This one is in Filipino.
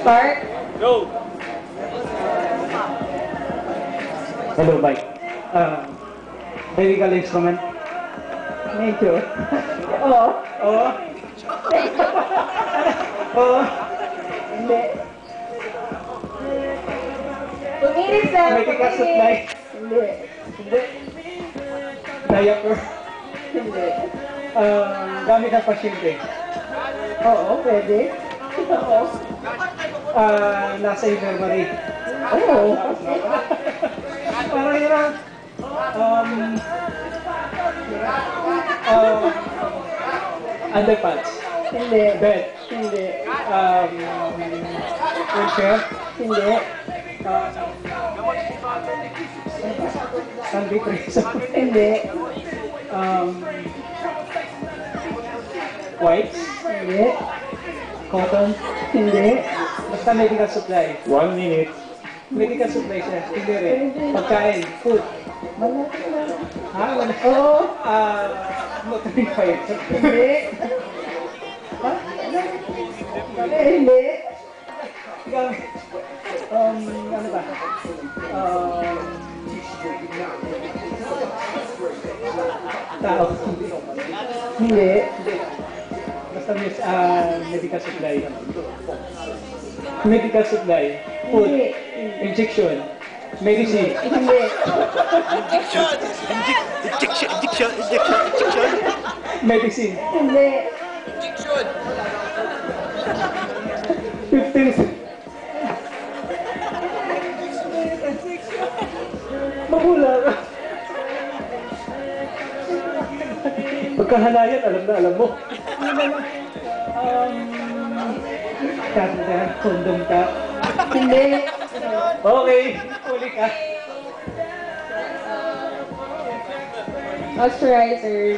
Start. Go! Hello, Mike. Medical instrument. Medyo. Oo. Oo. Oo. Hindi. 2 minutes lang. Medical supply. Hindi. Hindi. Diaper. Hindi. Gamit ng pasyente. Oo, pwede. Oo. Nasa infirmary. Oo. Parang yun underpants. Hindi. Bed. Hindi. Wheelchair. Hindi. Sunday prison. Hindi. Wipes. Hindi. Cotton. Hindi. Basta medical supply. 1 minute. Medical supply siya. Hindi rin. Pagkain. Food. Malapit na. Ha? Wala. Oo. Motoring fire. Hindi. Ha? Hindi. Gamit. Ano ba? Tao. Hindi. Basta medical supply. Medical supply. Food. Hindi. Injection. Medicine. Hindi. Injection. Medicine. Hindi. 15. Mahula ka. Pagkahalayan, alam mo. Kanda, kondom ka. Hindi. Okay, huli ka. Moisturizer.